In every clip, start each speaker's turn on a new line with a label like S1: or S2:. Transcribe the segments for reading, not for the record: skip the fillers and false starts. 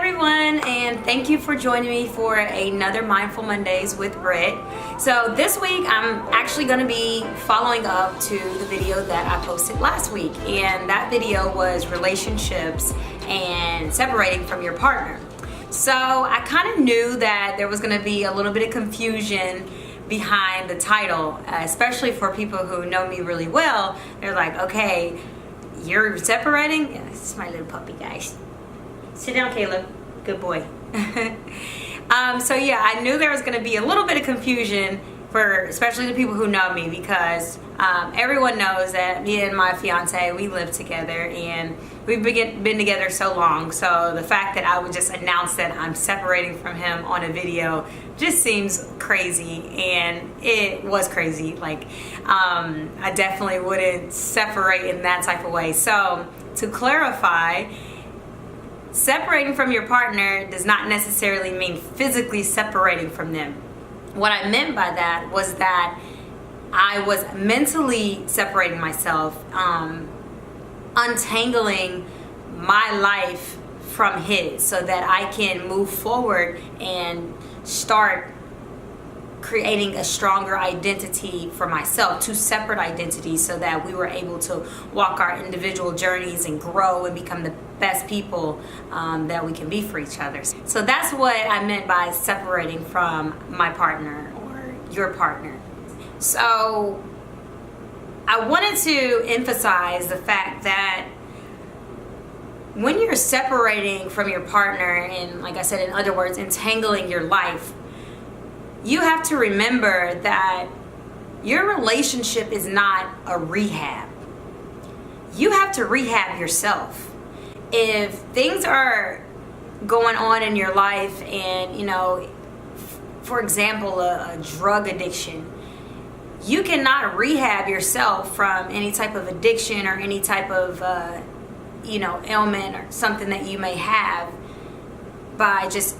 S1: everyone, and thank you for joining me for another Mindful Mondays with Britt. So this week I'm actually going to be following up to the video that I posted last week, and that video was relationships and separating from your partner. So I kind of knew that there was going to be a little bit of confusion behind the title, especially for people who know me really well. They're like, okay, you're separating? Yeah, this is my little puppy, guys. Sit down, Caleb. Good boy. So yeah, I knew there was going to be a little bit of confusion for especially the people who know me, because everyone knows that me and my fiance, we live together and we've been together so long. So the fact that I would just announce that I'm separating from him on a video just seems crazy, and it was crazy. Like, I definitely wouldn't separate in that type of way. So to clarify, separating from your partner does not necessarily mean physically separating from them. What I meant by that was that I was mentally separating myself, untangling my life from his, so that I can move forward and start creating a stronger identity for myself, two separate identities, so that we were able to walk our individual journeys and grow and become the best people that we can be for each other. So that's what I meant by separating from my partner or your partner. So I wanted to emphasize the fact that when you're separating from your partner, and like I said, in other words, entangling your life, you have to remember that your relationship is not a rehab. You have to rehab yourself. If things are going on in your life and, for example, a drug addiction, you cannot rehab yourself from any type of addiction or any type of, ailment or something that you may have by just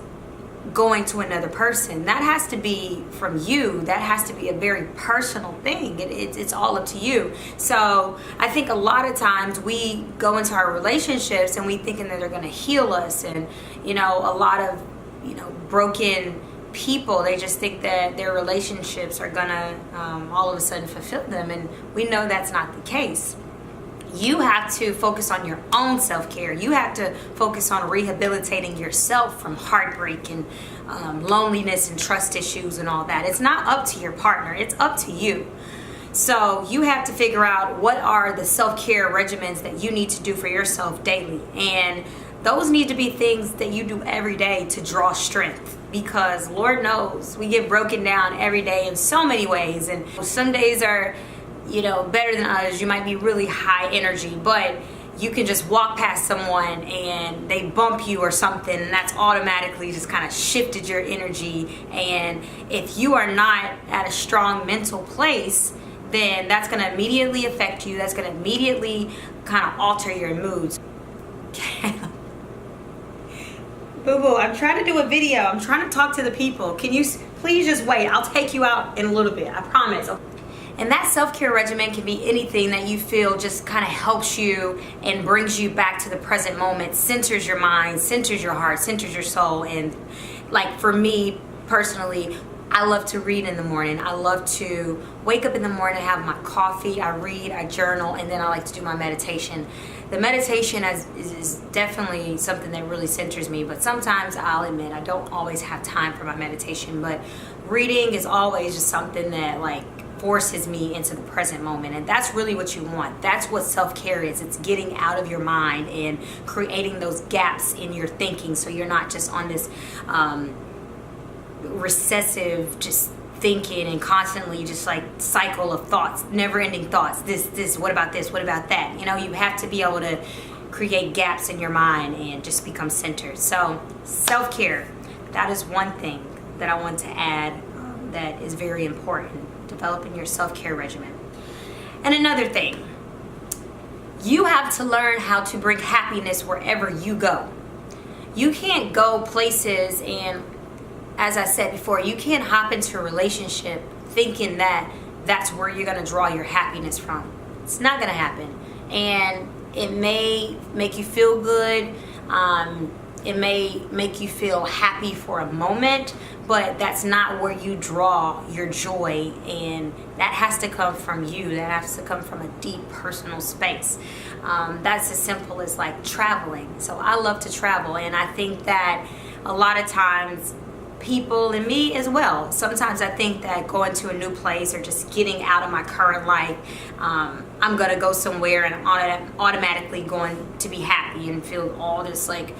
S1: going to another person. That has to be from you. That has to be a very personal thing. It's all up to you. So I think a lot of times we go into our relationships and we thinking that they're going to heal us, and a lot of broken people, they just think that their relationships are gonna all of a sudden fulfill them, and we know that's not the case. You have to focus on your own self-care. You have to focus on rehabilitating yourself from heartbreak and loneliness and trust issues and all that. It's not up to your partner. It's up to you. So you have to figure out what are the self-care regimens that you need to do for yourself daily. And those need to be things that you do every day to draw strength, because Lord knows we get broken down every day in so many ways. And some days are better than others. You might be really high energy, but you can just walk past someone and they bump you or something, and that's automatically just kind of shifted your energy. And if you are not at a strong mental place, then that's going to immediately affect you. That's going to immediately kind of alter your moods. Boo-boo, I'm trying to do a video. I'm trying to talk to the people. Can you please just wait? I'll take you out in a little bit. I promise. And that self-care regimen can be anything that you feel just kind of helps you and brings you back to the present moment, centers your mind, centers your heart, centers your soul. And like for me personally, I love to read in the morning. I love to wake up in the morning, have my coffee, I read, I journal, and then I like to do my meditation. The meditation is definitely something that really centers me, but sometimes I'll admit I don't always have time for my meditation, but reading is always just something that forces me into the present moment. And that's really what you want. That's what self-care is. It's getting out of your mind and creating those gaps in your thinking, so you're not just on this recessive just thinking and constantly just cycle of thoughts, never-ending thoughts. This, what about this? What about that? You have to be able to create gaps in your mind and just become centered. So self-care, that is one thing that I want to add that is very important. Developing your self-care regimen. And another thing, you have to learn how to bring happiness wherever you go. You can't go places, and as I said before, you can't hop into a relationship thinking that that's where you're going to draw your happiness from. It's not going to happen. And it may make you feel good. it may make you feel happy for a moment, but that's not where you draw your joy, and that has to come from you. That has to come from a deep personal space. That's as simple as like traveling. So I love to travel, and I think that a lot of times people, and me as well, sometimes I think that going to a new place or just getting out of my current life, I'm gonna go somewhere and automatically going to be happy and feel all this like,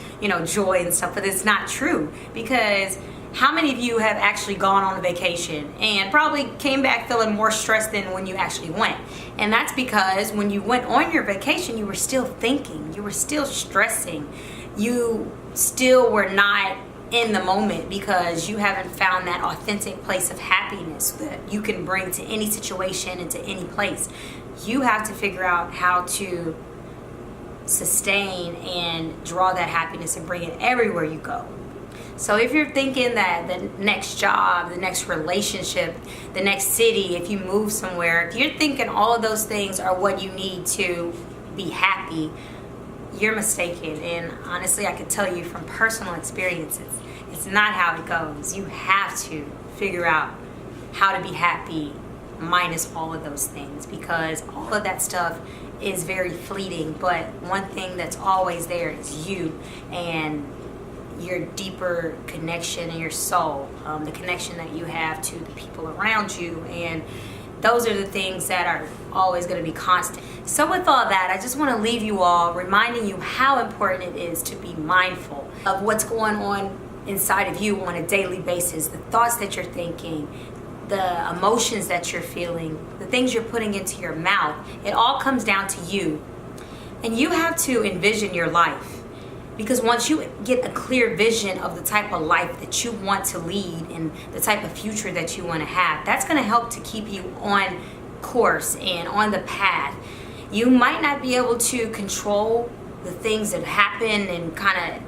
S1: joy and stuff. But it's not true, because how many of you have actually gone on a vacation and probably came back feeling more stressed than when you actually went? And that's because when you went on your vacation, you were still thinking, you were still stressing, you still were not in the moment, because you haven't found that authentic place of happiness that you can bring to any situation and to any place. You have to figure out how to sustain and draw that happiness and bring it everywhere you go. So if you're thinking that the next job, the next relationship, the next city, if you move somewhere, if you're thinking all of those things are what you need to be happy, you're mistaken. And honestly, I can tell you from personal experiences, it's not how it goes. You have to figure out how to be happy minus all of those things, because all of that stuff is very fleeting. But one thing that's always there is you and your deeper connection in your soul, the connection that you have to the people around you, and those are the things that are always going to be constant. So with all that, I just want to leave you all reminding you how important it is to be mindful of what's going on inside of you on a daily basis, the thoughts that you're thinking, the emotions that you're feeling, the things you're putting into your mouth. It all comes down to you. And you have to envision your life. Because once you get a clear vision of the type of life that you want to lead and the type of future that you want to have, that's going to help to keep you on course and on the path. You might not be able to control the things that happen and kind of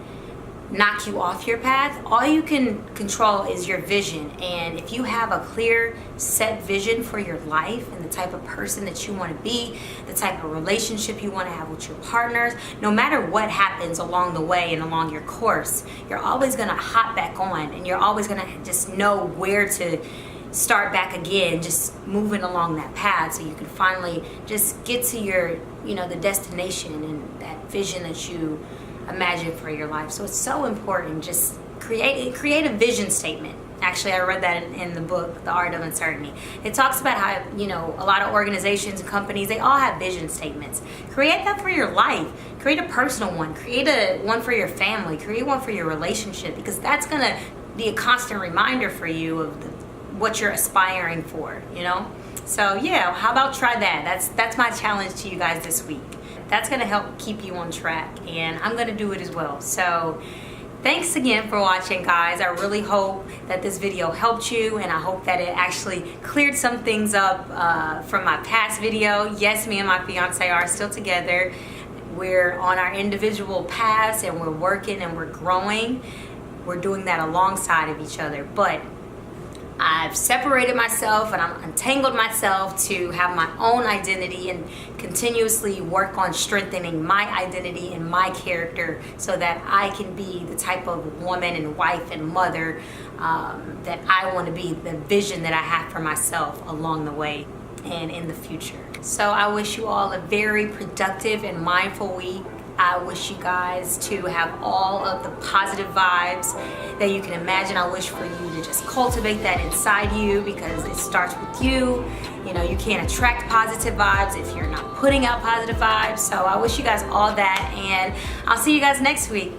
S1: knock you off your path. All you can control is your vision. And if you have a clear set vision for your life and the type of person that you want to be, the type of relationship you want to have with your partners, no matter what happens along the way and along your course, you're always going to hop back on, and you're always going to just know where to start back again, just moving along that path, so you can finally just get to your, the destination and that vision that you imagine for your life. So it's so important. Just create a vision statement. Actually, I read that in the book, The Art of Uncertainty. It talks about how, a lot of organizations and companies, they all have vision statements. Create that for your life. Create a personal one. Create one for your family. Create one for your relationship, because that's going to be a constant reminder for you of what you're aspiring for, So yeah, how about try that? That's my challenge to you guys this week. That's going to help keep you on track, and I'm going to do it as well. So thanks again for watching, guys. I really hope that this video helped you, and I hope that it actually cleared some things up from my past video. Yes, me and my fiance are still together. We're on our individual paths, and we're working and we're growing. We're doing that alongside of each other, but I've separated myself and I'm untangled myself to have my own identity and continuously work on strengthening my identity and my character, so that I can be the type of woman and wife and mother that I want to be, the vision that I have for myself along the way and in the future. So I wish you all a very productive and mindful week. I wish you guys to have all of the positive vibes that you can imagine. I wish for you to just cultivate that inside you, because it starts with you. You can't attract positive vibes if you're not putting out positive vibes. So I wish you guys all that, and I'll see you guys next week.